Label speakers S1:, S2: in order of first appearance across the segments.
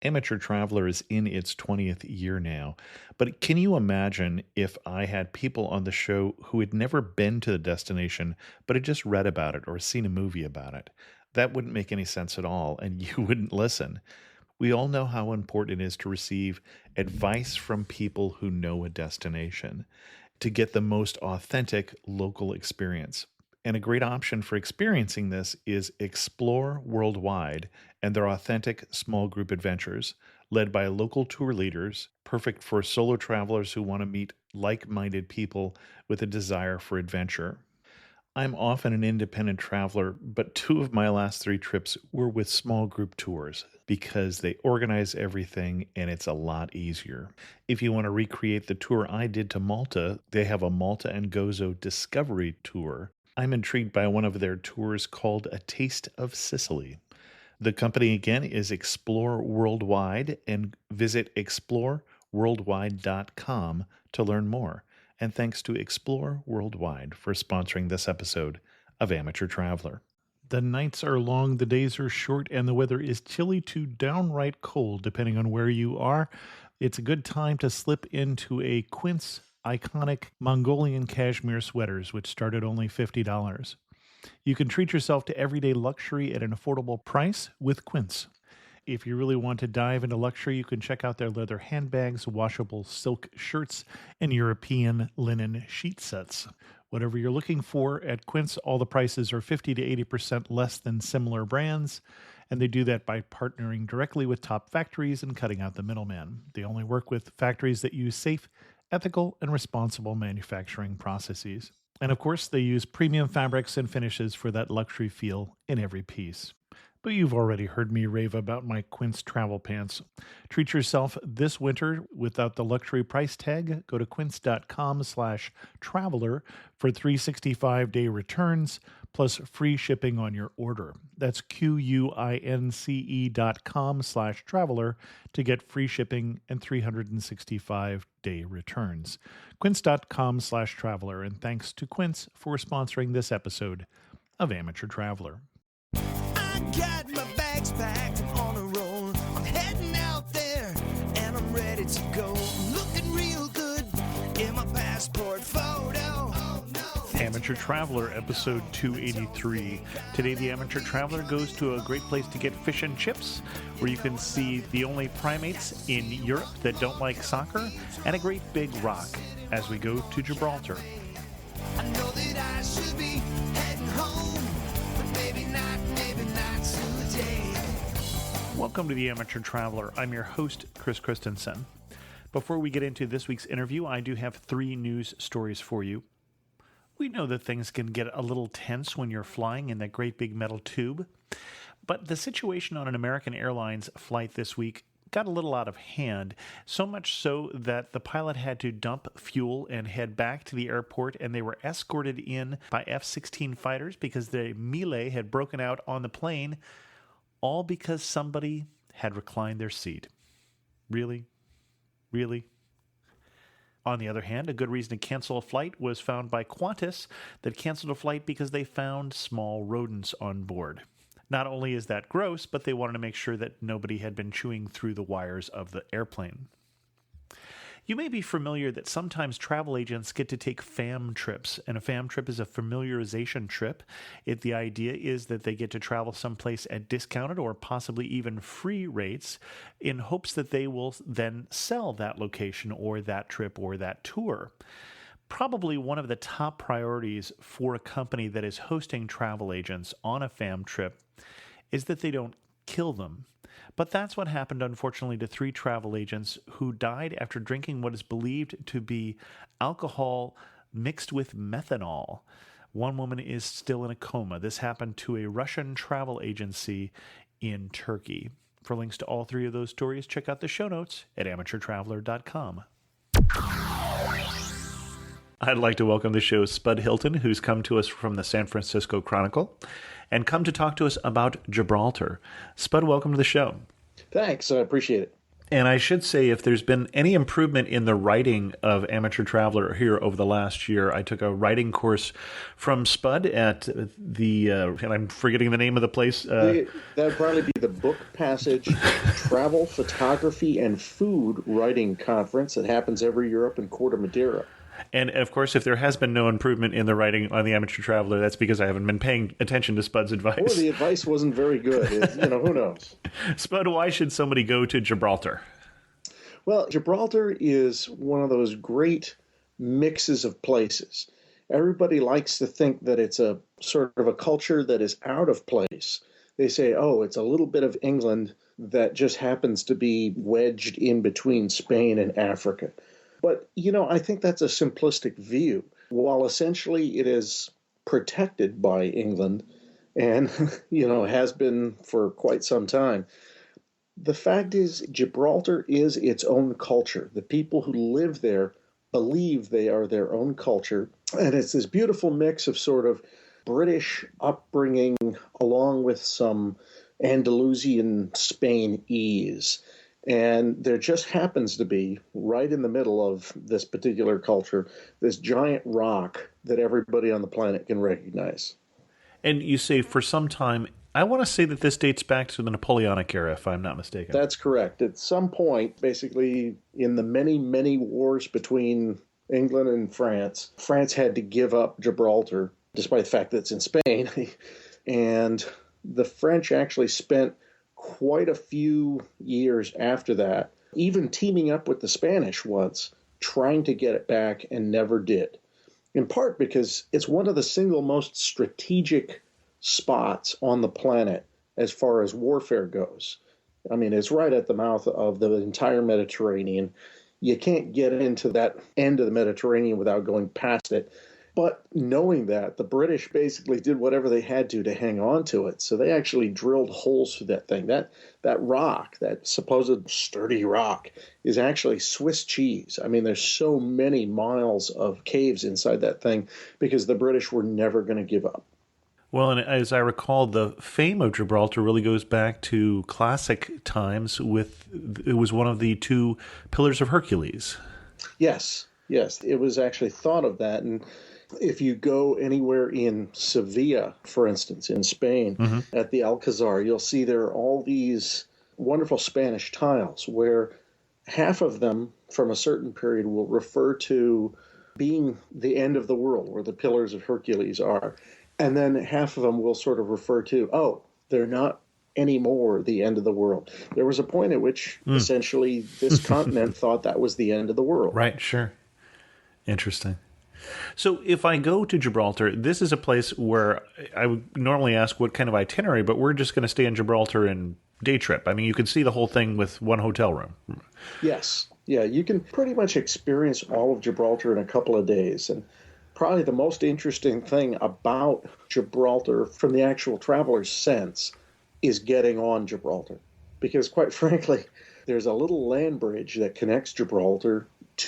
S1: Amateur Traveler is in its 20th year now, but can you imagine if I had people on the show who had never been to the destination but had just read about it or seen a movie about it? That wouldn't make any sense at all, and you wouldn't listen. We all know how important it is to receive advice from people who know a destination to get the most authentic local experience. And a great option for experiencing this is Explore Worldwide and their authentic small group adventures, led by local tour leaders, perfect for solo travelers who want to meet like minded people with a desire for adventure. I'm often an independent traveler, but two of my last three trips were with small group tours because they organize everything and it's a lot easier. If you want to recreate the tour I did to Malta, they have a Malta and Gozo Discovery Tour. I'm intrigued by one of their tours called A Taste of Sicily. The company again is Explore Worldwide, and visit exploreworldwide.com to learn more. And thanks to Explore Worldwide for sponsoring this episode of Amateur Traveler. The nights are long, the days are short, and the weather is chilly to downright cold, depending on where you are. It's a good time to slip into a Quince iconic Mongolian cashmere sweaters, which start at only $50. You can treat yourself to everyday luxury at an affordable price with Quince. If you really want to dive into luxury, you can check out their leather handbags, washable silk shirts, and European linen sheet sets. Whatever you're looking for at Quince, all the prices are 50 to 80% less than similar brands, and they do that by partnering directly with top factories and cutting out the middleman. They only work with factories that use safe, ethical, and responsible manufacturing processes. And of course, they use premium fabrics and finishes for that luxury feel in every piece. But you've already heard me rave about my Quince travel pants. Treat yourself this winter without the luxury price tag. Go to quince.com/traveler for 365-day returns plus free shipping on your order. That's QUINCE.com/traveler to get free shipping and 365-day returns. Quince.com/traveler. And thanks to Quince for sponsoring this episode of Amateur Traveler.
S2: Got my bags packed, I'm on a roll. I'm heading out there and I'm ready to go. Looking real good in my passport photo. Oh, no.
S1: Amateur Traveler, episode 283. Today, the Amateur Traveler goes to a great place to get fish and chips, where you can see the only primates in Europe that don't like soccer, and a great big rock as we go to Gibraltar.
S2: I know that I should be heading home, but maybe not today.
S1: Welcome to the Amateur Traveler. I'm your host, Chris Christensen. Before we get into this week's interview, I do have 3 news stories for you. We know that things can get a little tense when you're flying in that great big metal tube, but the situation on an American Airlines flight this week got a little out of hand, so much so that the pilot had to dump fuel and head back to the airport, and they were escorted in by F-16 fighters because the melee had broken out on the plane, all because somebody had reclined their seat. Really? Really? On the other hand, a good reason to cancel a flight was found by Qantas that canceled a flight because they found small rodents on board. Not only is that gross, but they wanted to make sure that nobody had been chewing through the wires of the airplane. You may be familiar that sometimes travel agents get to take FAM trips, and a FAM trip is a familiarization trip. The idea is that they get to travel someplace at discounted or possibly even free rates in hopes that they will then sell that location or that trip or that tour. Probably one of the top priorities for a company that is hosting travel agents on a FAM trip is that they don't kill them. But that's what happened, unfortunately, to 3 travel agents who died after drinking what is believed to be alcohol mixed with methanol. One woman is still in a coma. This happened to a Russian travel agency in Turkey. For links to all 3 of those stories, check out the show notes at amateurtraveler.com. I'd like to welcome to the show Spud Hilton, who's come to us from the San Francisco Chronicle, and come to talk to us about Gibraltar. Spud, welcome to the show.
S3: Thanks, I appreciate it.
S1: And I should say, if there's been any improvement in the writing of Amateur Traveler here over the last year, I took a writing course from Spud at and I'm forgetting the name of the place.
S3: That would probably be the Book Passage Travel, Photography, and Food Writing Conference that happens every year up in Corte Madera.
S1: And, of course, if there has been no improvement in the writing on the Amateur Traveler, that's because I haven't been paying attention to Spud's advice.
S3: Or the advice wasn't very good. Who knows?
S1: Spud, why should somebody go to Gibraltar?
S3: Well, Gibraltar is one of those great mixes of places. Everybody likes to think that it's a sort of a culture that is out of place. They say, oh, it's a little bit of England that just happens to be wedged in between Spain and Africa. But, I think that's a simplistic view. While essentially it is protected by England and, has been for quite some time, the fact is Gibraltar is its own culture. The people who live there believe they are their own culture. And it's this beautiful mix of sort of British upbringing along with some Andalusian Spain ease. And there just happens to be, right in the middle of this particular culture, this giant rock that everybody on the planet can recognize.
S1: And you say for some time, I want to say that this dates back to the Napoleonic era, if I'm not mistaken.
S3: That's correct. At some point, basically, in the many, many wars between England and France, France had to give up Gibraltar, despite the fact that it's in Spain. And the French actually spent quite a few years after that, even teaming up with the Spanish once, trying to get it back and never did. In part because it's one of the single most strategic spots on the planet as far as warfare goes. I mean, it's right at the mouth of the entire Mediterranean. You can't get into that end of the Mediterranean without going past it. But knowing that, the British basically did whatever they had to hang on to it. So they actually drilled holes through that thing. That rock, that supposed sturdy rock, is actually Swiss cheese. I mean, there's so many miles of caves inside that thing because the British were never going to give up.
S1: Well, and as I recall, the fame of Gibraltar really goes back to classic times it was one of the two Pillars of Hercules.
S3: Yes, it was actually thought of that. And if you go anywhere in Sevilla, for instance, in Spain, at the Alcazar, you'll see there are all these wonderful Spanish tiles where half of them from a certain period will refer to being the end of the world, where the Pillars of Hercules are. And then half of them will sort of refer to, they're not anymore the end of the world. There was a point at which essentially this continent thought that was the end of the world.
S1: Right, sure. Interesting. So if I go to Gibraltar, this is a place where I would normally ask what kind of itinerary, but we're just going to stay in Gibraltar and day trip. I mean, you can see the whole thing with one hotel room.
S3: Yes. Yeah, you can pretty much experience all of Gibraltar in a couple of days. And probably the most interesting thing about Gibraltar from the actual traveler's sense is getting on Gibraltar. Because quite frankly, there's a little land bridge that connects Gibraltar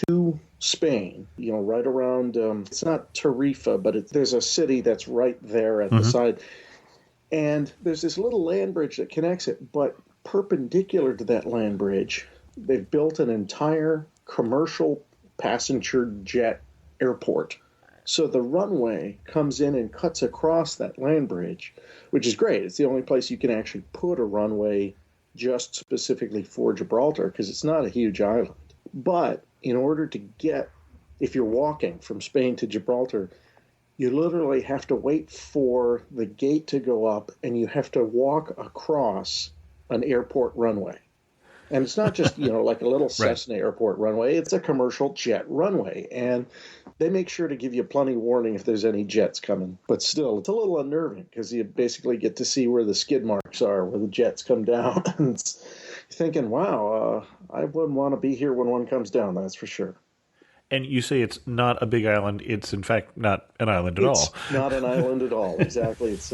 S3: to Spain, right around, it's not Tarifa, but there's a city that's right there at the side. And there's this little land bridge that connects it, but perpendicular to that land bridge, they've built an entire commercial passenger jet airport. So the runway comes in and cuts across that land bridge, which is great. It's the only place you can actually put a runway just specifically for Gibraltar because it's not a huge island. But in order to get, if you're walking from Spain to Gibraltar, you literally have to wait for the gate to go up and you have to walk across an airport runway. And it's not just, like a little Cessna airport runway. It's a commercial jet runway. And they make sure to give you plenty of warning if there's any jets coming. But still, it's a little unnerving because you basically get to see where the skid marks are, where the jets come down. And it's thinking, wow, I wouldn't want to be here when one comes down, that's for sure.
S1: And you say it's not a big island. It's, in fact, not an island at all.
S3: It's not an island at all, exactly. It's,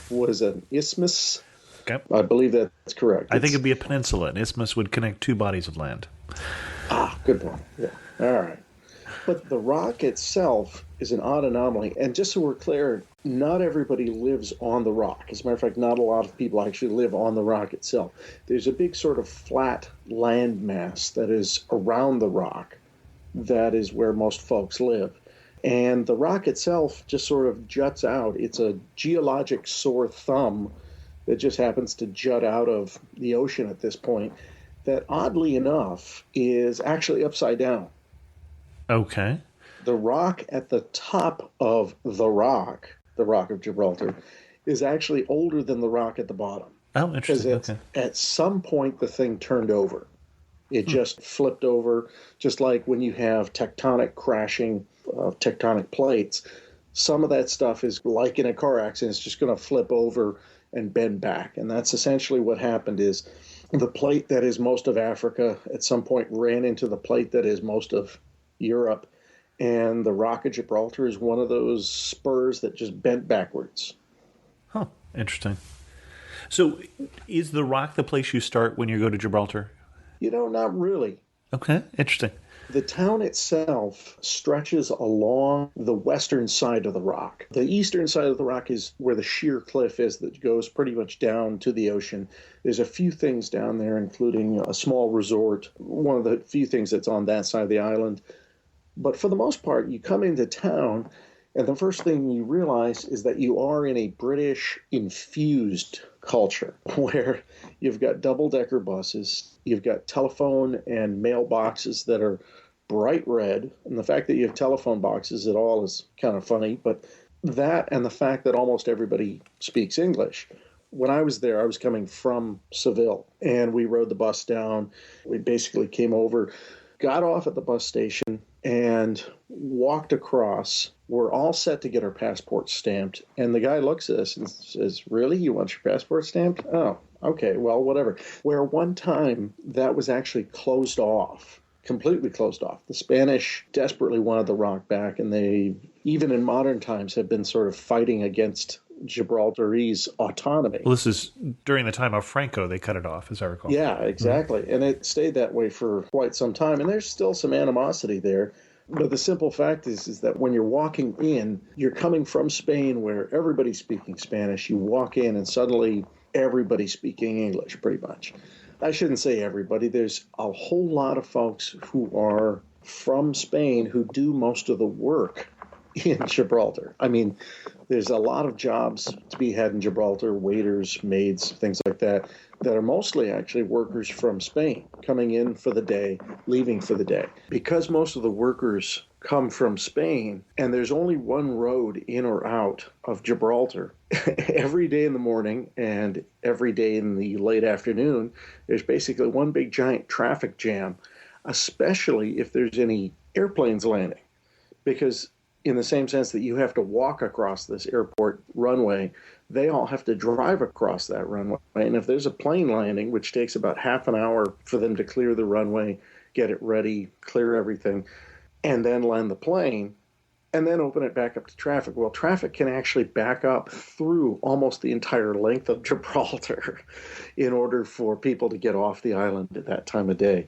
S3: what is it, an isthmus?
S1: Okay.
S3: I believe that's correct.
S1: I think it'd be a peninsula. An isthmus would connect two bodies of land.
S3: Good point. Yeah. All right. But the rock itself is an odd anomaly. And just so we're clear, not everybody lives on the rock. As a matter of fact, not a lot of people actually live on the rock itself. There's a big sort of flat land mass that is around the rock. That is where most folks live. And the rock itself just sort of juts out. It's a geologic sore thumb that just happens to jut out of the ocean at this point that, oddly enough, is actually upside down.
S1: Okay.
S3: The rock at the top of the rock of Gibraltar, is actually older than the rock at the bottom.
S1: Oh, interesting.
S3: Because at some point the thing turned over. It just flipped over, just like when you have tectonic crashing of tectonic plates. Some of that stuff is like in a car accident, it's just going to flip over and bend back. And that's essentially what happened. Is the plate that is most of Africa at some point ran into the plate that is most of Europe. And the Rock of Gibraltar is one of those spurs that just bent backwards.
S1: Huh. Interesting. So is the Rock the place you start when you go to Gibraltar?
S3: Not really.
S1: Okay. Interesting.
S3: The town itself stretches along the western side of the rock. The eastern side of the rock is where the sheer cliff is that goes pretty much down to the ocean. There's a few things down there, including a small resort, one of the few things that's on that side of the island. But for the most part, you come into town, and the first thing you realize is that you are in a British-infused culture where you've got double-decker buses, you've got telephone and mailboxes that are bright red, and the fact that you have telephone boxes at all is kind of funny, but that and the fact that almost everybody speaks English. When I was there, I was coming from Seville, and we rode the bus down. We basically came over, got off at the bus station, and walked across. We're all set to get our passports stamped. And the guy looks at us and says, "Really? You want your passport stamped?" "Oh, okay, well, whatever." Where one time that was actually closed off, completely closed off. The Spanish desperately wanted the rock back, and they, even in modern times, have been sort of fighting against Gibraltarese autonomy.
S1: Well, this is during the time of Franco, they cut it off, as I recall.
S3: Yeah, exactly. Mm-hmm. And it stayed that way for quite some time. And there's still some animosity there. But the simple fact is that when you're walking in, you're coming from Spain where everybody's speaking Spanish. You walk in and suddenly everybody's speaking English, pretty much. I shouldn't say everybody. There's a whole lot of folks who are from Spain who do most of the work in Gibraltar. I mean, there's a lot of jobs to be had in Gibraltar, waiters, maids, things like that are mostly actually workers from Spain, coming in for the day, leaving for the day. Because most of the workers come from Spain, and there's only one road in or out of Gibraltar, every day in the morning and every day in the late afternoon, there's basically one big giant traffic jam, especially if there's any airplanes landing. Because in the same sense that you have to walk across this airport runway, they all have to drive across that runway. And if there's a plane landing, which takes about half an hour for them to clear the runway, get it ready, clear everything, and then land the plane, and then open it back up to traffic. Well, traffic can actually back up through almost the entire length of Gibraltar in order for people to get off the island at that time of day.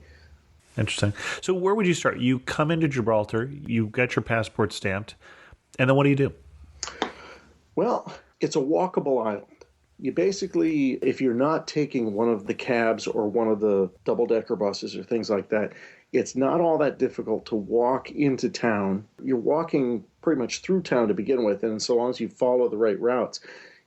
S1: Interesting. So where would you start? You come into Gibraltar, you get your passport stamped, and then what do you do?
S3: Well, it's a walkable island. You basically, if you're not taking one of the cabs or one of the double-decker buses or things like that, it's not all that difficult to walk into town. You're walking pretty much through town to begin with, and so long as you follow the right routes,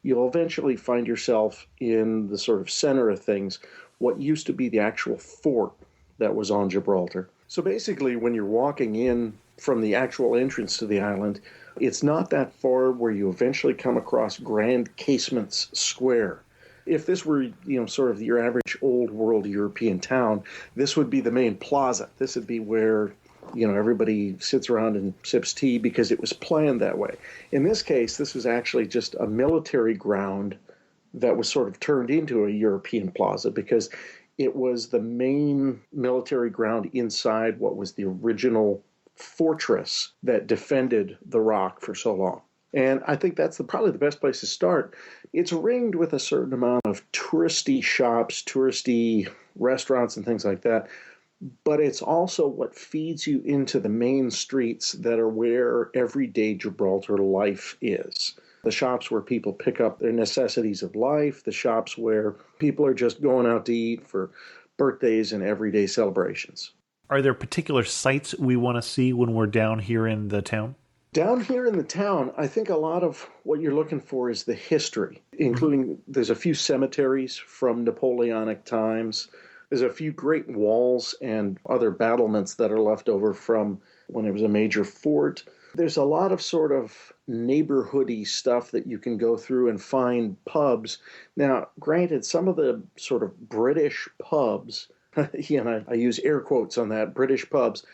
S3: you'll eventually find yourself in the sort of center of things, what used to be the actual fort that was on Gibraltar. So basically, when you're walking in from the actual entrance to the island, it's not that far where you eventually come across Grand Casements Square. If this were, sort of your average old world European town, this would be the main plaza. This would be where, everybody sits around and sips tea because it was planned that way. In this case, this was actually just a military ground that was sort of turned into a European plaza because it was the main military ground inside what was the original fortress that defended the rock for so long. And I think that's probably the best place to start. It's ringed with a certain amount of touristy shops, touristy restaurants and things like that. but it's also what feeds you into the main streets that are where everyday Gibraltar life is. The shops where people pick up their necessities of life, the shops where people are just going out to eat for birthdays and everyday celebrations.
S1: Are there particular sites we want to see when we're down here in the town?
S3: Down here in the town, I think a lot of what you're looking for is the history, including there's a few cemeteries from Napoleonic times. There's a few great walls and other battlements that are left over from when it was a major fort. There's a lot of sort of neighborhoody stuff that you can go through and find pubs. Now, granted, some of the sort of British pubs, and I use air quotes on that, British pubs,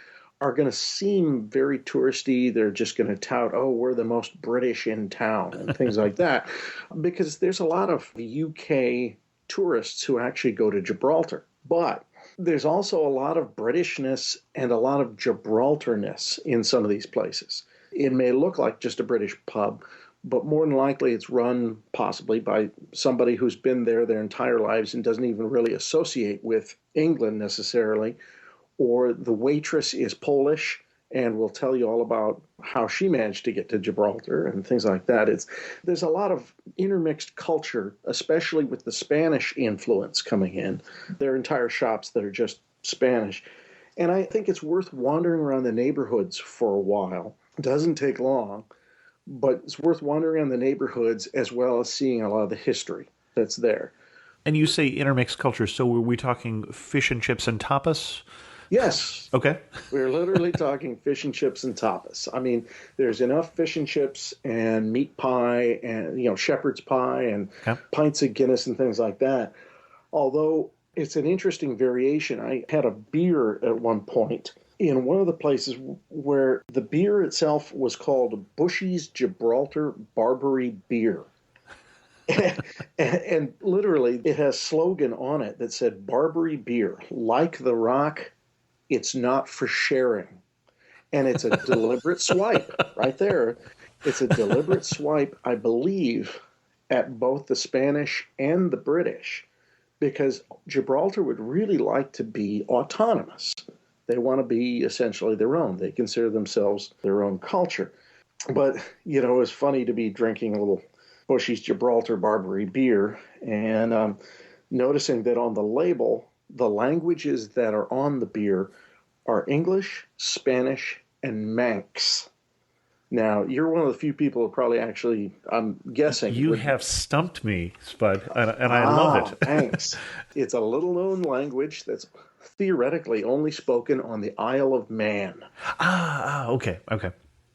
S3: are going to seem very touristy. They're just going to tout, oh, we're the most British in town and things like that, because there's a lot of UK tourists who actually go to Gibraltar. But there's also a lot of Britishness and a lot of Gibraltarness in some of these places. It may look like just a British pub, but more than likely it's run possibly by somebody who's been there their entire lives and doesn't even really associate with England necessarily, or the waitress is Polish and will tell you all about how she managed to get to Gibraltar and things like that. There's a lot of intermixed culture, especially with the Spanish influence coming in. There are entire shops that are just Spanish. And I think it's worth wandering around the neighborhoods for a while. It doesn't take long, but it's worth wandering around the neighborhoods as well as seeing a lot of the history that's there.
S1: And you say intermixed culture, so were we talking fish and chips and tapas?
S3: Yes.
S1: Okay.
S3: We're literally talking fish and chips and tapas. I mean, there's enough fish and chips and meat pie and, shepherd's pie and pints of Guinness and things like that. Although it's an interesting variation. I had a beer at one point in one of the places where the beer itself was called Bushy's Gibraltar Barbary Beer. and literally, it has a slogan on it that said, Barbary Beer, like the rock, it's not for sharing. And it's a deliberate swipe right there. It's a deliberate swipe, I believe, at both the Spanish and the British, because Gibraltar would really like to be autonomous. They want to be essentially their own. They consider themselves their own culture. But, it's funny to be drinking a little Bushy's Gibraltar Barbary beer and noticing that on the label, the languages that are on the beer are English, Spanish, and Manx. Now, you're one of the few people who probably actually, I'm guessing.
S1: You have stumped me, Spud, and I love it.
S3: Manx. It's a little-known language that's theoretically only spoken on the Isle of Man.
S1: Okay.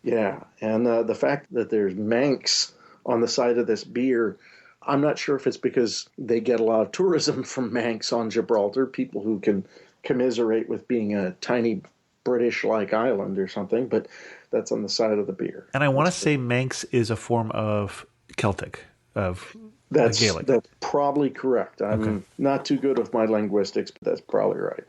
S3: Yeah, and the fact that there's Manx on the side of this beer, I'm not sure if it's because they get a lot of tourism from Manx on Gibraltar, people who can commiserate with being a tiny British-like island or something, but that's on the side of the beer.
S1: And I want to say Manx is a form of Celtic, of Gaelic.
S3: That's probably correct. I'm not too good with my linguistics, but that's probably right.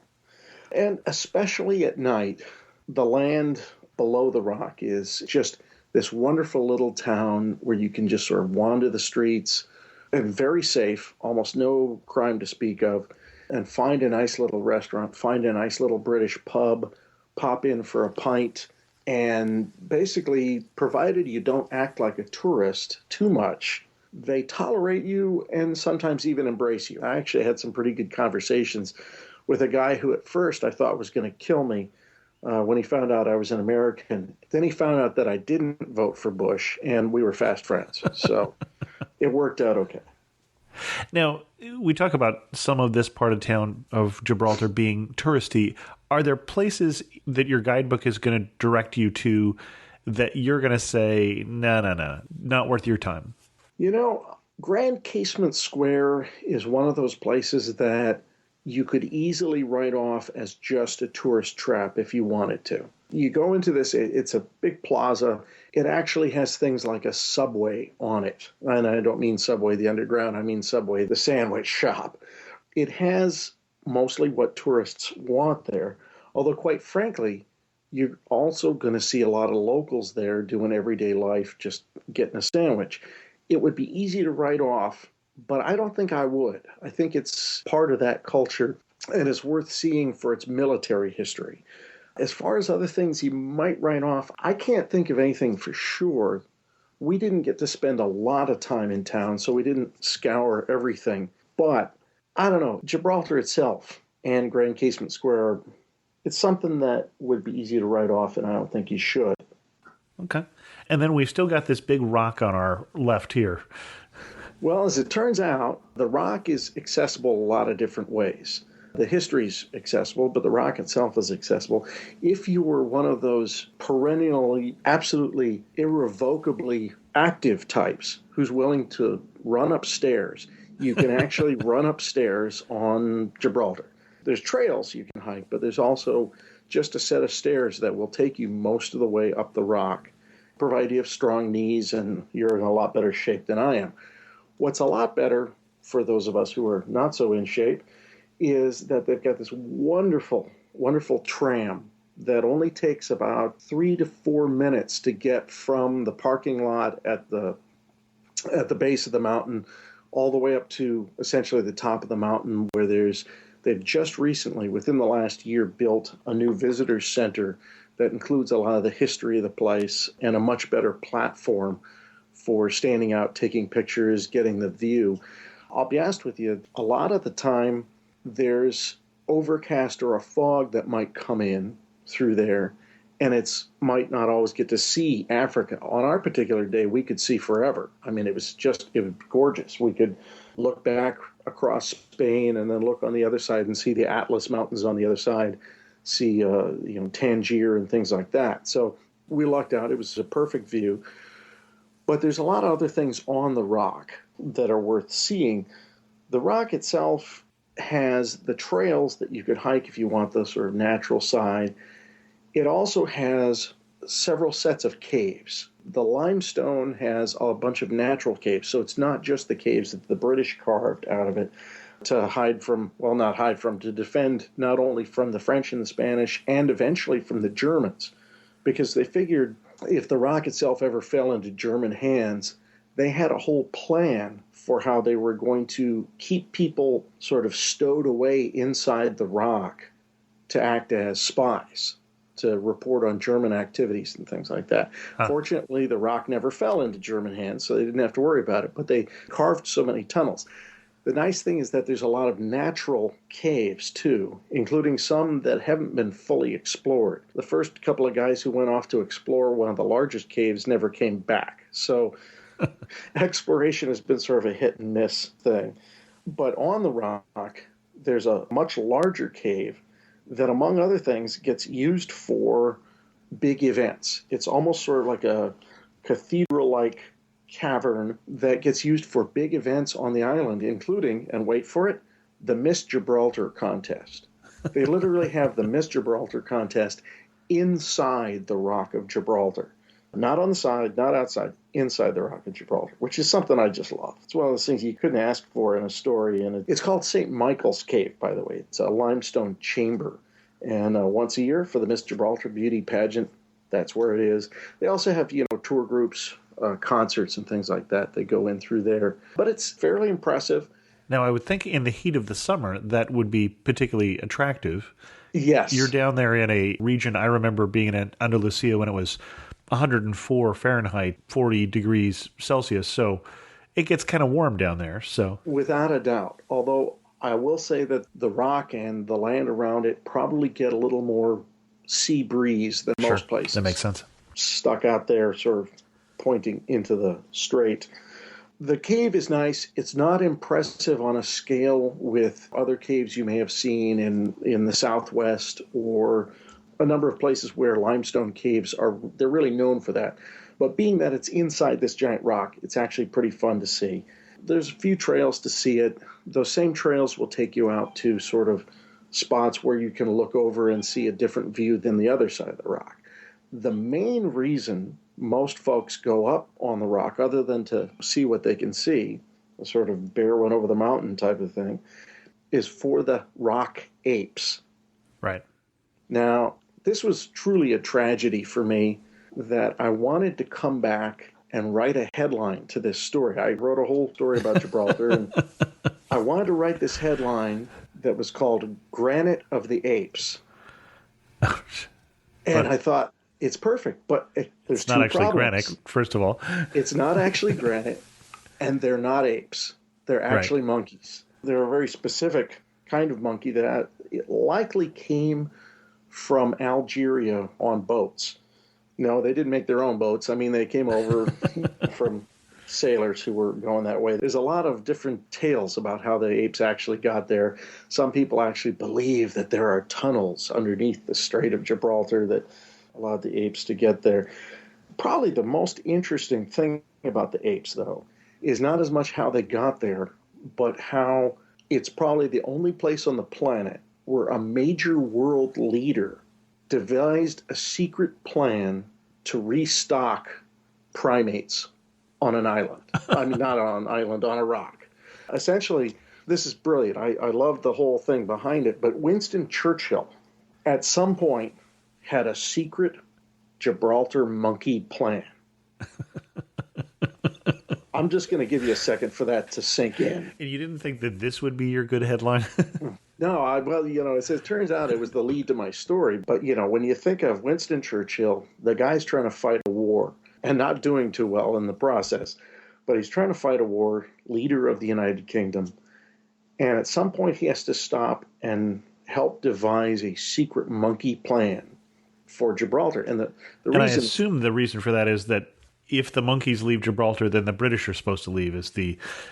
S3: And especially at night, the land below the rock is just this wonderful little town where you can just sort of wander the streets and very safe, almost no crime to speak of, and find a nice little restaurant, find a nice little British pub, pop in for a pint, and basically, provided you don't act like a tourist too much, they tolerate you and sometimes even embrace you. I actually had some pretty good conversations with a guy who at first I thought was going to kill me when he found out I was an American. Then he found out that I didn't vote for Bush, and we were fast friends. So it worked out okay.
S1: Now, we talk about some of this part of town of Gibraltar being touristy. Are there places that your guidebook is going to direct you to that you're going to say, no, not worth your time?
S3: Grand Casement Square is one of those places that you could easily write off as just a tourist trap if you wanted to. You go into this, it's a big plaza. It actually has things like a Subway on it. And I don't mean Subway the Underground, I mean Subway the sandwich shop. It has mostly what tourists want there. Although, quite frankly, you're also going to see a lot of locals there doing everyday life, just getting a sandwich. It would be easy to write off, but I don't think I would. I think it's part of that culture. and is worth seeing for its military history. As far as other things you might write off, I can't think of anything for sure. We didn't get to spend a lot of time in town, so we didn't scour everything. But, I don't know, Gibraltar itself and Grand Casement Square, it's something that would be easy to write off, and I don't think you should.
S1: Okay. And then we've still got this big rock on our left here.
S3: Well, as it turns out, the rock is accessible a lot of different ways. The history's accessible, but the rock itself is accessible. If you were one of those perennially, absolutely, irrevocably active types who's willing to run upstairs, you can actually run upstairs on Gibraltar. There's trails you can hike, but there's also just a set of stairs that will take you most of the way up the rock, provide you have strong knees, and you're in a lot better shape than I am. What's a lot better for those of us who are not so in shape is that they've got this wonderful, wonderful tram that only takes about 3 to 4 minutes to get from the parking lot at the base of the mountain all the way up to essentially the top of the mountain, where they've just recently, within the last year, built a new visitors center that includes a lot of the history of the place and a much better platform for standing out, taking pictures, getting the view. I'll be honest with you, a lot of the time there's overcast or a fog that might come in through there, and it's might not always get to see Africa. On our particular day, we could see forever. I mean, it was gorgeous. We could look back across Spain and then look on the other side and see the Atlas Mountains on the other side, see Tangier and things like that. So we lucked out. It was a perfect view. But there's a lot of other things on the rock that are worth seeing. The rock itself has the trails that you could hike if you want the sort of natural side. It also has several sets of caves. The limestone has a bunch of natural caves, so it's not just the caves that the British carved out of it to to defend not only from the French and the Spanish and eventually from the Germans, because they figured if the rock itself ever fell into German hands, they had a whole plan for how they were going to keep people sort of stowed away inside the rock to act as spies, to report on German activities and things like that. Fortunately, the rock never fell into German hands, so they didn't have to worry about it, but they carved so many tunnels. The nice thing is that there's a lot of natural caves, too, including some that haven't been fully explored. The first couple of guys who went off to explore one of the largest caves never came back. So exploration has been sort of a hit and miss thing. But on the rock, there's a much larger cave that, among other things, gets used for big events. It's almost sort of like a cathedral-like cavern that gets used for big events on the island, including, and wait for it, the Miss Gibraltar contest. They literally have the Miss Gibraltar contest inside the Rock of Gibraltar. Not on the side, not outside, inside the Rock of Gibraltar, which is something I just love. It's one of those things you couldn't ask for in a story. And it's called St. Michael's Cave, by the way. It's a limestone chamber. And once a year for the Miss Gibraltar Beauty Pageant, that's where it is. They also have, tour groups, concerts and things like that. They go in through there. But it's fairly impressive.
S1: Now, I would think in the heat of the summer, that would be particularly attractive.
S3: Yes.
S1: You're down there in a region, I remember being in Andalusia when it was 104 Fahrenheit, 40 degrees Celsius. So it gets kind of warm down there. So
S3: without a doubt. Although I will say that the rock and the land around it probably get a little more sea breeze than most places.
S1: That makes sense.
S3: Stuck out there, sort of pointing into the strait. The cave is nice. It's not impressive on a scale with other caves you may have seen in the Southwest or a number of places where limestone caves they're really known for that. But being that it's inside this giant rock, it's actually pretty fun to see. There's a few trails to see it. Those same trails will take you out to sort of spots where you can look over and see a different view than the other side of the rock. The main reason most folks go up on the rock, other than to see what they can see, a sort of bear went over the mountain type of thing, is for the rock apes.
S1: Right.
S3: Now, this was truly a tragedy for me that I wanted to come back and write a headline to this story. I wrote a whole story about Gibraltar, and I wanted to write this headline that was called Granite of the Apes. And I thought, it's perfect, but there's two problems.
S1: It's not actually granite, first of all.
S3: It's not actually granite, and they're not apes. They're actually monkeys. They're a very specific kind of monkey that it likely came from Algeria on boats. No, they didn't make their own boats. I mean, they came over from sailors who were going that way. There's a lot of different tales about how the apes actually got there. Some people actually believe that there are tunnels underneath the Strait of Gibraltar that allowed the apes to get there. Probably the most interesting thing about the apes, though, is not as much how they got there, but how it's probably the only place on the planet where a major world leader devised a secret plan to restock primates on an island. I mean, not on an island, on a rock. Essentially, this is brilliant. I love the whole thing behind it, but Winston Churchill, at some point, had a secret Gibraltar monkey plan. I'm just going to give you a second for that to sink in.
S1: And you didn't think that this would be your good headline?
S3: No, well, it turns out it was the lead to my story. But, when you think of Winston Churchill, the guy's trying to fight a war and not doing too well in the process. But he's trying to fight a war, leader of the United Kingdom. And at some point he has to stop and help devise a secret monkey plan for Gibraltar. And the reason,
S1: I assume the reason for that is that if the monkeys leave Gibraltar, then the British are supposed to leave.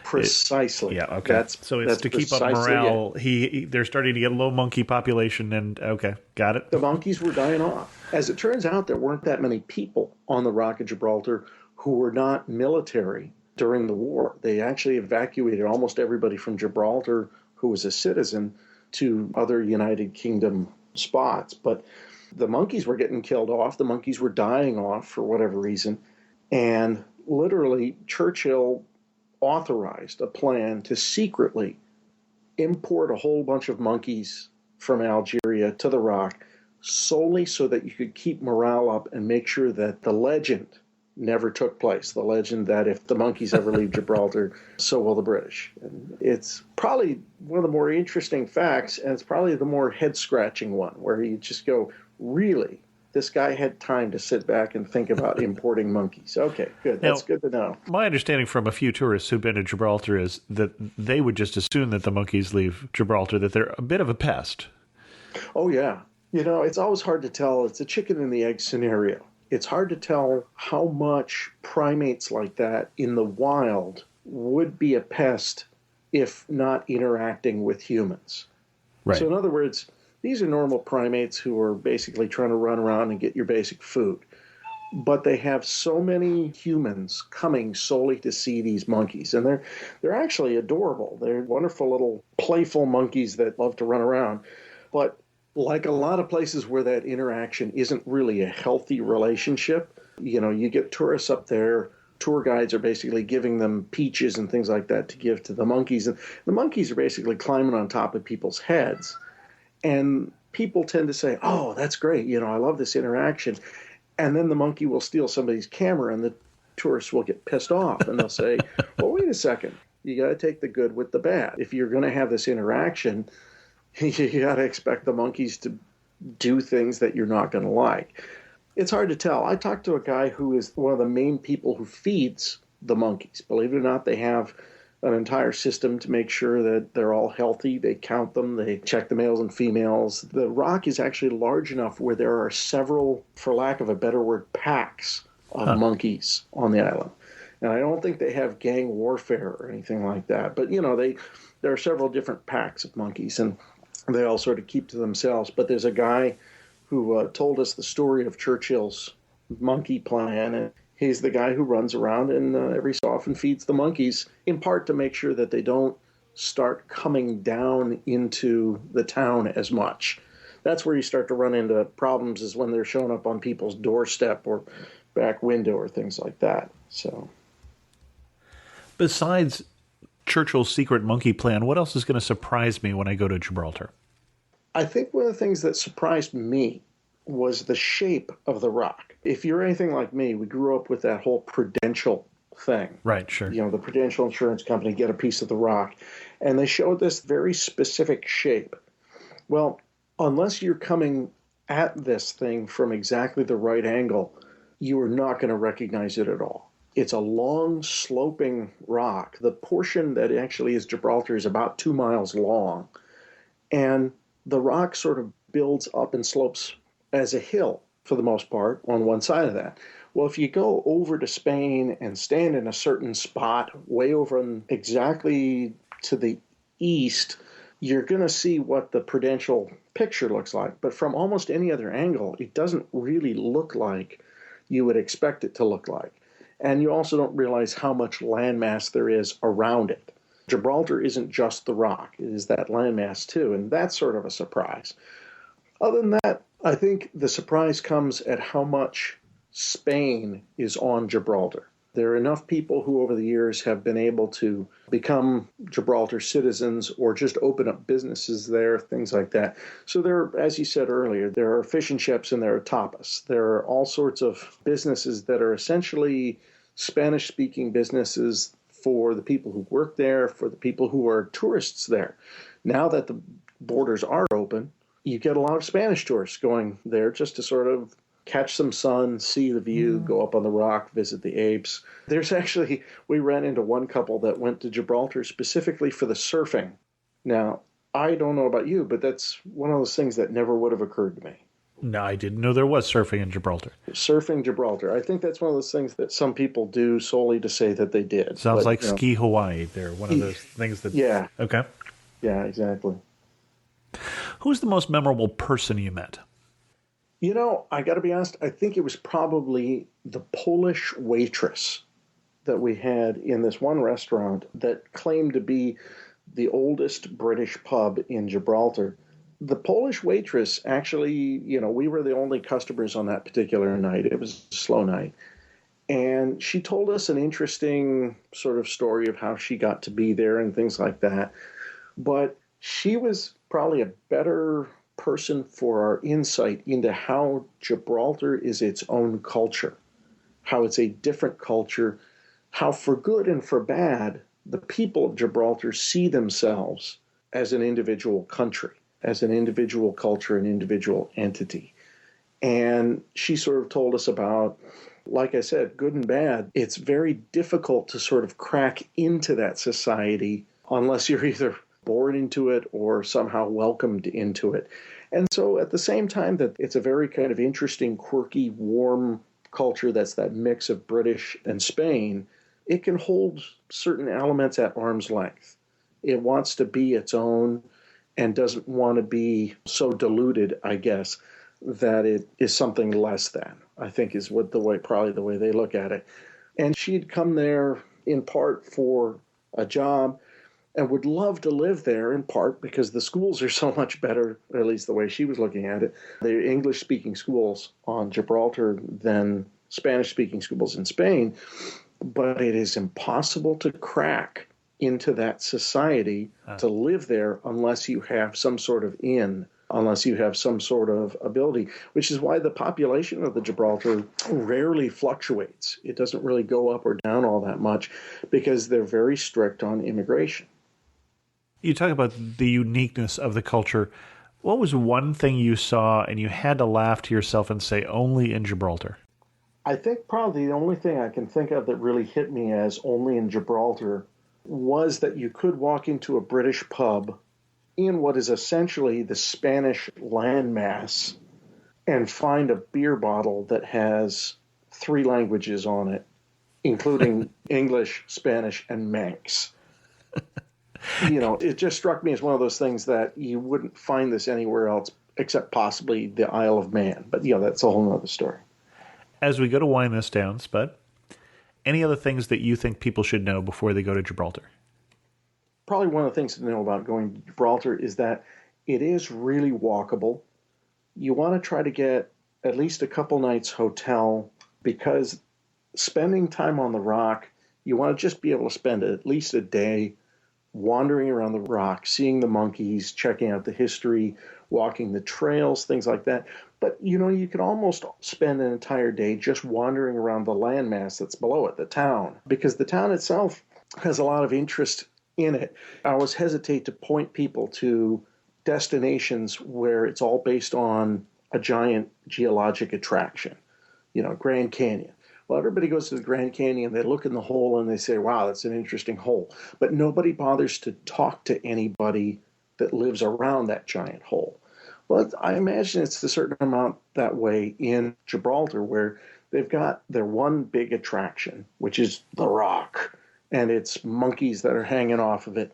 S3: Precisely.
S1: Yeah, okay. So it's to keep up morale. They're starting to get a low monkey population, and okay, got it.
S3: The monkeys were dying off. As it turns out, there weren't that many people on the Rock of Gibraltar who were not military during the war. They actually evacuated almost everybody from Gibraltar who was a citizen to other United Kingdom spots. But the monkeys were getting killed off. The monkeys were dying off for whatever reason. And literally, Churchill authorized a plan to secretly import a whole bunch of monkeys from Algeria to the Rock solely so that you could keep morale up and make sure that the legend never took place. The legend that if the monkeys ever leave Gibraltar, so will the British. And it's probably one of the more interesting facts, and it's probably the more head-scratching one, where you just go, really? This guy had time to sit back and think about importing monkeys. Okay, good. That's good to know.
S1: My understanding from a few tourists who've been to Gibraltar is that they would just assume that the monkeys leave Gibraltar, that they're a bit of a pest.
S3: Oh, yeah. It's always hard to tell. It's a chicken and the egg scenario. It's hard to tell how much primates like that in the wild would be a pest if not interacting with humans.
S1: Right.
S3: So in other words, these are normal primates who are basically trying to run around and get your basic food. But they have so many humans coming solely to see these monkeys. And they're actually adorable. They're wonderful little playful monkeys that love to run around. But like a lot of places where that interaction isn't really a healthy relationship, you get tourists up there. Tour guides are basically giving them peaches and things like that to give to the monkeys. And the monkeys are basically climbing on top of people's heads. And people tend to say, oh, that's great. I love this interaction. And then the monkey will steal somebody's camera and the tourists will get pissed off. And they'll say, well, wait a second. You got to take the good with the bad. If you're going to have this interaction, you got to expect the monkeys to do things that you're not going to like. It's hard to tell. I talked to a guy who is one of the main people who feeds the monkeys. Believe it or not, they have an entire system to make sure that they're all healthy. They count them. They check the males and females. The rock is actually large enough where there are several, for lack of a better word, packs of monkeys on the island. And I don't think they have gang warfare or anything like that. But, there are several different packs of monkeys, and they all sort of keep to themselves. But there's a guy who told us the story of Churchill's monkey plan, and he's the guy who runs around and every so often feeds the monkeys, in part to make sure that they don't start coming down into the town as much. That's where you start to run into problems, is when they're showing up on people's doorstep or back window or things like that. So,
S1: besides Churchill's secret monkey plan, what else is going to surprise me when I go to Gibraltar?
S3: I think one of the things that surprised me was the shape of the rock. If you're anything like me, we grew up with that whole Prudential thing.
S1: Right, sure.
S3: The Prudential Insurance Company get a piece of the rock. And they showed this very specific shape. Well, unless you're coming at this thing from exactly the right angle, you are not going to recognize it at all. It's a long, sloping rock. The portion that actually is Gibraltar is about 2 miles long. And the rock sort of builds up and slopes as a hill, for the most part, on one side of that. Well, if you go over to Spain and stand in a certain spot way over exactly to the east, you're going to see what the Prudential picture looks like. But from almost any other angle, it doesn't really look like you would expect it to look like. And you also don't realize how much landmass there is around it. Gibraltar isn't just the rock, it is that landmass too, and that's sort of a surprise. Other than that, I think the surprise comes at how much Spain is on Gibraltar. There are enough people who over the years have been able to become Gibraltar citizens or just open up businesses there, things like that. So there, as you said earlier, there are fish and chips and there are tapas. There are all sorts of businesses that are essentially Spanish-speaking businesses for the people who work there, for the people who are tourists there. Now that the borders are open, you get a lot of Spanish tourists going there just to sort of catch some sun, see the view, go up on the rock, visit the apes. We ran into one couple that went to Gibraltar specifically for the surfing. Now, I don't know about you, but that's one of those things that never would have occurred to me.
S1: No, I didn't know there was surfing in Gibraltar.
S3: Surfing Gibraltar. I think that's one of those things that some people do solely to say that they did.
S1: Sounds like Ski Hawaii. They're one of those things that...
S3: Yeah.
S1: Okay.
S3: Yeah, exactly.
S1: Who's the most memorable person you met?
S3: I got to be honest, I think it was probably the Polish waitress that we had in this one restaurant that claimed to be the oldest British pub in Gibraltar. The Polish waitress actually, we were the only customers on that particular night. It was a slow night. And she told us an interesting sort of story of how she got to be there and things like that. But she was probably a better person for our insight into how Gibraltar is its own culture, how it's a different culture, how for good and for bad, the people of Gibraltar see themselves as an individual country, as an individual culture, an individual entity. And she sort of told us about, like I said, good and bad. It's very difficult to sort of crack into that society unless you're either born into it or somehow welcomed into it. And so at the same time that it's a very kind of interesting, quirky, warm culture that's that mix of British and Spain, it can hold certain elements at arm's length. It wants to be its own and doesn't want to be so diluted, I guess, that it is something less than, I think is probably the way they look at it. And she'd come there in part for a job and would love to live there in part because the schools are so much better, or at least the way she was looking at it. The English-speaking schools on Gibraltar than Spanish-speaking schools in Spain. But it is impossible to crack into that society to live there unless you have some sort of unless you have some sort of ability, which is why the population of the Gibraltar rarely fluctuates. It doesn't really go up or down all that much because they're very strict on immigration.
S1: You talk about the uniqueness of the culture. What was one thing you saw and you had to laugh to yourself and say, only in Gibraltar?
S3: I think probably the only thing I can think of that really hit me as only in Gibraltar was that you could walk into a British pub in what is essentially the Spanish landmass and find a beer bottle that has 3 languages on it, including English, Spanish, and Manx. It just struck me as one of those things that you wouldn't find this anywhere else except possibly the Isle of Man. But, that's a whole other story.
S1: As we go to wind this down, Spud, any other things that you think people should know before they go to Gibraltar?
S3: Probably one of the things to know about going to Gibraltar is that it is really walkable. You want to try to get at least a couple nights hotel because spending time on the rock, you want to just be able to spend at least a day wandering around the rock, seeing the monkeys, checking out the history, walking the trails, things like that. But, you could almost spend an entire day just wandering around the landmass that's below it, the town, because the town itself has a lot of interest in it. I always hesitate to point people to destinations where it's all based on a giant geologic attraction, Grand Canyon. Well, everybody goes to the Grand Canyon, they look in the hole and they say, wow, that's an interesting hole. But nobody bothers to talk to anybody that lives around that giant hole. Well, I imagine it's a certain amount that way in Gibraltar, where they've got their one big attraction, which is the rock, and it's monkeys that are hanging off of it.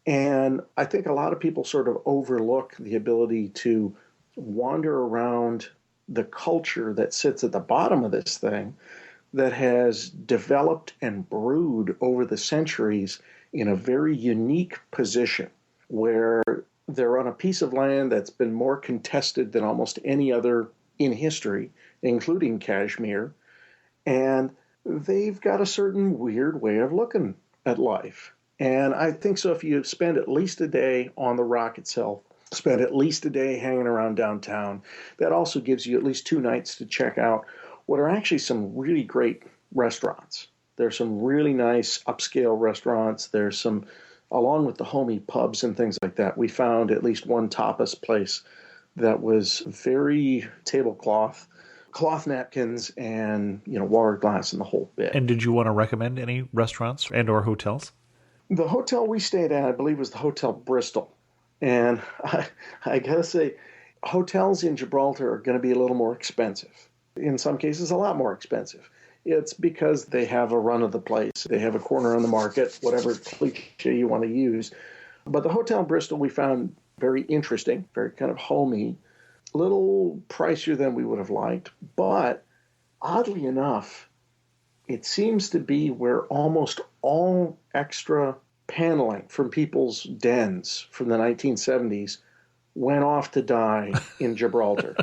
S3: And I think a lot of people sort of overlook the ability to wander around the culture that sits at the bottom of this thing, that has developed and brewed over the centuries in a very unique position where they're on a piece of land that's been more contested than almost any other in history, including Kashmir. And they've got a certain weird way of looking at life. And I think so if you spend at least a day on the rock itself, spend at least a day hanging around downtown, that also gives you at least 2 nights to check out what are actually some really great restaurants. There's some really nice upscale restaurants. There's some, along with the homey pubs and things like that, we found at least one tapas place that was very tablecloth, cloth napkins, and, water glass and the whole bit.
S1: And did you want to recommend any restaurants and or hotels?
S3: The hotel we stayed at, I believe, was the Hotel Bristol. And I got to say, hotels in Gibraltar are going to be a little more expensive. In some cases, a lot more expensive. It's because they have a run of the place. They have a corner on the market, whatever cliche you want to use. But the Hotel Bristol we found very interesting, very kind of homey, a little pricier than we would have liked. But oddly enough, it seems to be where almost all extra paneling from people's dens from the 1970s went off to die in Gibraltar.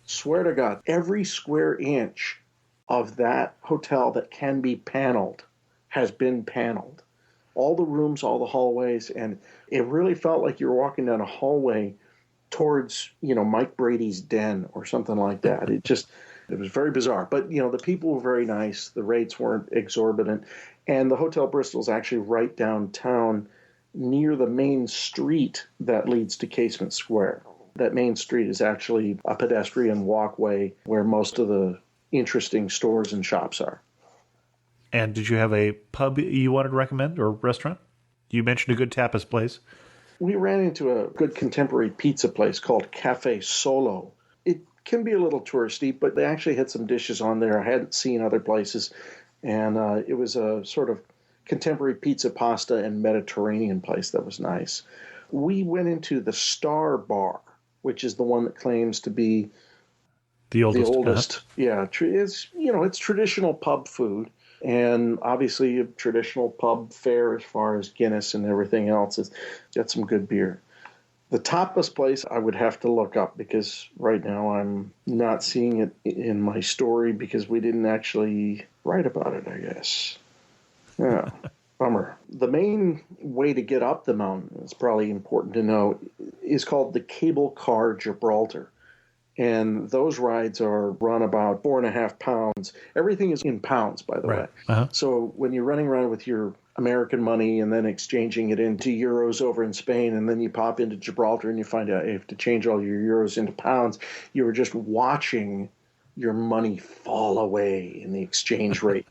S3: Swear to God, every square inch of that hotel that can be paneled has been paneled. All the rooms, all the hallways, and it really felt like you were walking down a hallway towards, Mike Brady's den or something like that. It was very bizarre. But, the people were very nice. The rates weren't exorbitant. And the Hotel Bristol is actually right downtown near the main street that leads to Casement Square. That main street is actually a pedestrian walkway where most of the interesting stores and shops are.
S1: And did you have a pub you wanted to recommend or restaurant? You mentioned a good tapas place.
S3: We ran into a good contemporary pizza place called Cafe Solo. It can be a little touristy, but they actually had some dishes on there I hadn't seen other places. And it was a sort of contemporary pizza, pasta, and Mediterranean place that was nice. We went into the Star Bar, which is the one that claims to be
S1: the oldest.
S3: Uh-huh. Yeah, it's traditional pub food, and obviously a traditional pub fare as far as Guinness and everything else. It's got some good beer. The tapas place I would have to look up because right now I'm not seeing it in my story because we didn't actually write about it, I guess. Yeah, bummer. The main way to get up the mountain, it's probably important to know, is called the Cable Car Gibraltar. And those rides are run about 4.5 pounds. Everything is in pounds, by the way.
S1: Uh-huh.
S3: So when you're running around with your American money and then exchanging it into euros over in Spain, and then you pop into Gibraltar and you find out you have to change all your euros into pounds, you were just watching your money fall away in the exchange rate.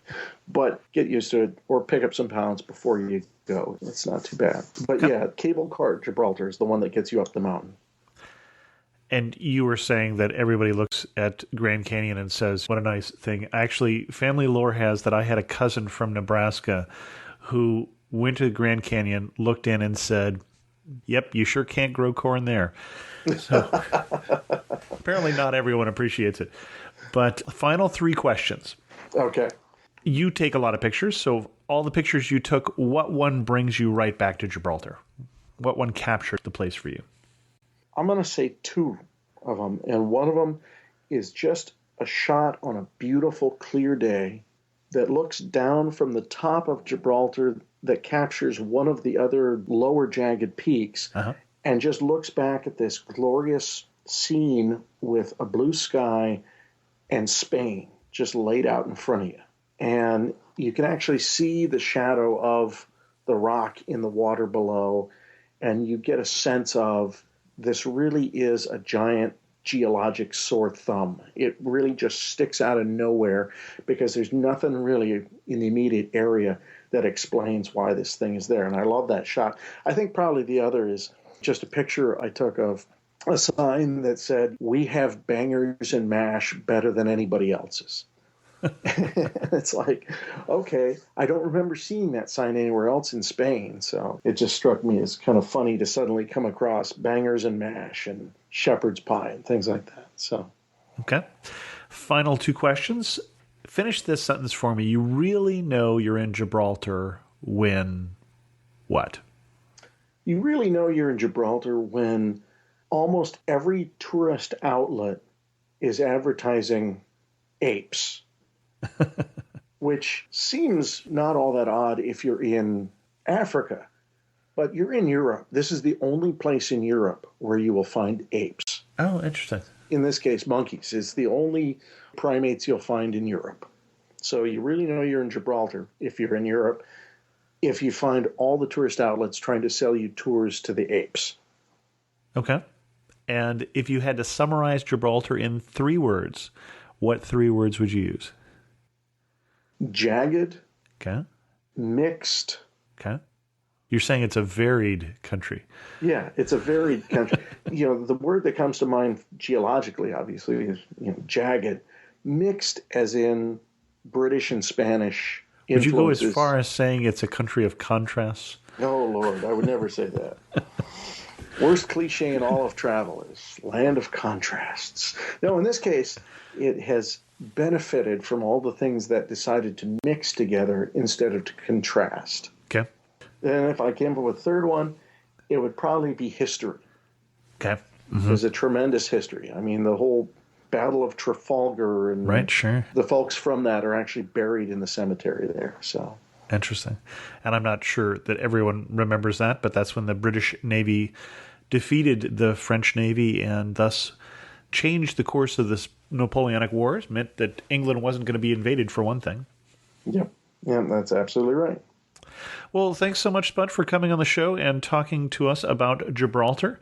S3: But get used to it or pick up some pounds before you go. It's not too bad. But yeah, Cable Car Gibraltar is the one that gets you up the mountain.
S1: And you were saying that everybody looks at Grand Canyon and says, what a nice thing. Actually, family lore has that I had a cousin from Nebraska who went to the Grand Canyon, looked in and said, yep, you sure can't grow corn there. So apparently not everyone appreciates it. But final 3 questions.
S3: Okay.
S1: You take a lot of pictures. So all the pictures you took, what one brings you right back to Gibraltar? What one captured the place for you?
S3: I'm going to say 2 of them, and one of them is just a shot on a beautiful, clear day that looks down from the top of Gibraltar that captures one of the other lower jagged peaks and just looks back at this glorious scene with a blue sky and Spain just laid out in front of you. And you can actually see the shadow of the rock in the water below, and you get a sense of this really is a giant geologic sore thumb. It really just sticks out of nowhere because there's nothing really in the immediate area that explains why this thing is there. And I love that shot. I think probably the other is just a picture I took of a sign that said, "We have bangers and mash better than anybody else's." It's like, okay, I don't remember seeing that sign anywhere else in Spain. So it just struck me as kind of funny to suddenly come across bangers and mash and shepherd's pie and things like that. So,
S1: okay. Final two questions. Finish this sentence for me. You really know you're in Gibraltar when what?
S3: You really know you're in Gibraltar when almost every tourist outlet is advertising apes. Which seems not all that odd if you're in Africa, but you're in Europe. This is the only place in Europe where you will find apes.
S1: Oh, interesting.
S3: In this case, monkeys. It's the only primates you'll find in Europe. So you really know you're in Gibraltar if you're in Europe, if you find all the tourist outlets trying to sell you tours to the apes.
S1: Okay. And if you had to summarize Gibraltar in 3 words, what 3 words would you use?
S3: Jagged.
S1: Okay.
S3: Mixed.
S1: Okay. You're saying it's a varied country.
S3: Yeah, it's a varied country. The word that comes to mind geologically, obviously, is jagged. Mixed as in British and Spanish influences.
S1: Would you go as far as saying it's a country of contrasts?
S3: Oh, Lord, I would never say that. Worst cliche in all of travel is land of contrasts. No, in this case, it has benefited from all the things that decided to mix together instead of to contrast.
S1: Okay.
S3: And if I came up with a third one, it would probably be history.
S1: Okay.
S3: Mm-hmm. There's a tremendous history. I mean, the whole Battle of Trafalgar and
S1: right, sure.
S3: The folks from that are actually buried in the cemetery there. So
S1: interesting. And I'm not sure that everyone remembers that, but that's when the British Navy defeated the French Navy and thus changed the course of the Napoleonic Wars, meant that England wasn't going to be invaded for one thing.
S3: Yep. Yeah, that's absolutely right.
S1: Well, thanks so much, Spud, for coming on the show and talking to us about Gibraltar.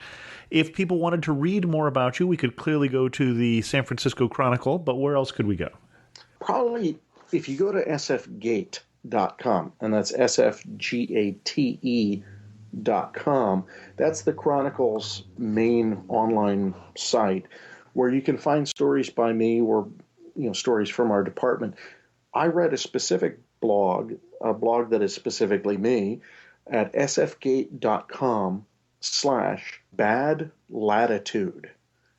S1: If people wanted to read more about you, we could clearly go to the San Francisco Chronicle, but where else could we go?
S3: Probably if you go to sfgate.com, and that's SFGATE.com, that's the Chronicle's main online site where you can find stories by me or stories from our department. I read a specific blog, a blog that is specifically me, at sfgate.com/bad latitude.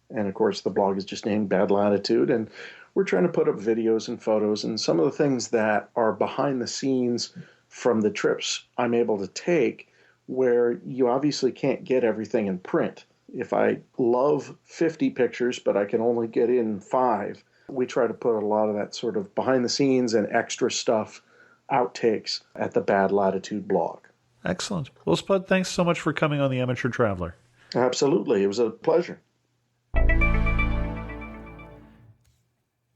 S3: And of course, the blog is just named Bad Latitude. And we're trying to put up videos and photos and some of the things that are behind the scenes from the trips I'm able to take, where you obviously can't get everything in print. If I love 50 pictures, but I can only get in 5, we try to put a lot of that sort of behind the scenes and extra stuff, outtakes, at the Bad Latitude blog.
S1: Excellent. Well, Spud, thanks so much for coming on the Amateur Traveler.
S3: Absolutely. It was a pleasure.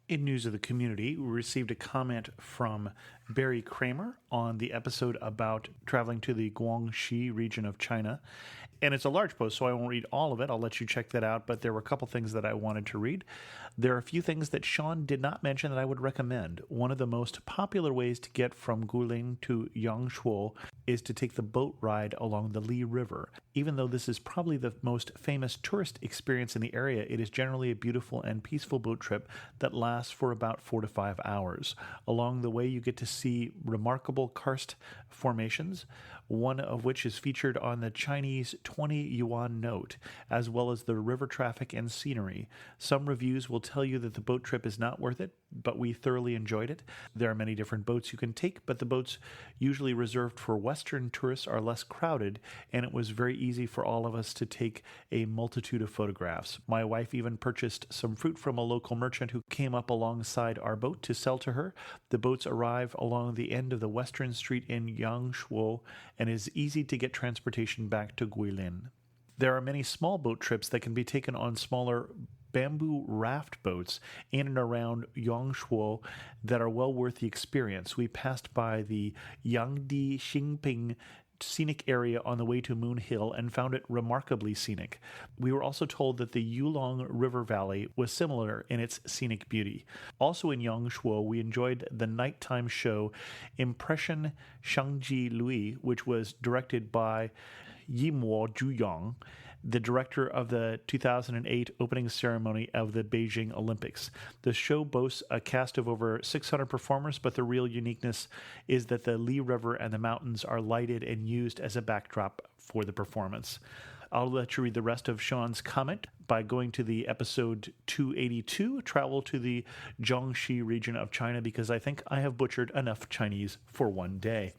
S1: In news of the community, we received a comment from Barry Kramer on the episode about traveling to the Guangxi region of China. And it's a large post, so I won't read all of it. I'll let you check that out. But there were a couple things that I wanted to read. There are a few things that Sean did not mention that I would recommend. One of the most popular ways to get from Guilin to Yangshuo is to take the boat ride along the Li River. Even though this is probably the most famous tourist experience in the area, it is generally a beautiful and peaceful boat trip that lasts for about 4 to 5 hours. Along the way, you get to see remarkable karst formations, one of which is featured on the Chinese 20 yuan note, as well as the river traffic and scenery. Some reviews will tell you that the boat trip is not worth it, but we thoroughly enjoyed it. There are many different boats you can take, but the boats usually reserved for Western tourists are less crowded, and it was very easy for all of us to take a multitude of photographs. My wife even purchased some fruit from a local merchant who came up alongside our boat to sell to her. The boats arrive along the end of the Western Street in Yangshuo and is easy to get transportation back to Guilin. There are many small boat trips that can be taken on smaller bamboo raft boats in and around Yangshuo that are well worth the experience. We passed by the Yangdi Xingping scenic area on the way to Moon Hill and found it remarkably scenic. We were also told that the Yulong River Valley was similar in its scenic beauty. Also in Yangshuo, we enjoyed the nighttime show Impression Shangji Lui, which was directed by Yimwo Zhuyang, the director of the 2008 opening ceremony of the Beijing Olympics. The show boasts a cast of over 600 performers, but the real uniqueness is that the Li River and the mountains are lighted and used as a backdrop for the performance. I'll let you read the rest of Sean's comment by going to the episode 282, Travel to the Jiangxi region of China, because I think I have butchered enough Chinese for one day.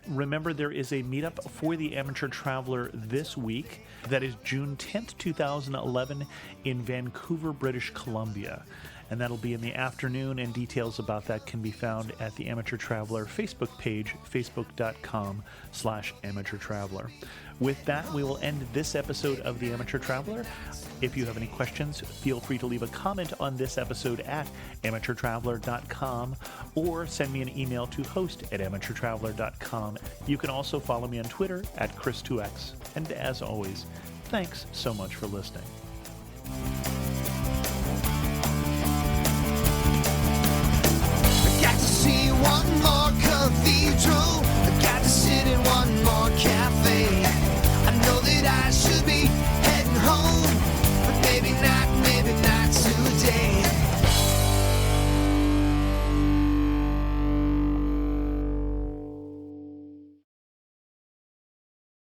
S1: Remember, there is a meetup for the Amateur Traveler this week. That is June 10th, 2011 in Vancouver, British Columbia. And that'll be in the afternoon, and details about that can be found at the Amateur Traveler Facebook page, facebook.com/Amateur Traveler. With that, we will end this episode of the Amateur Traveler. If you have any questions, feel free to leave a comment on this episode at amateurtraveler.com or send me an email to host@amateurtraveler.com. You can also follow me on Twitter at Chris2X. And as always, thanks so much for listening.
S2: I got to see one more cathedral. I got to sit in one more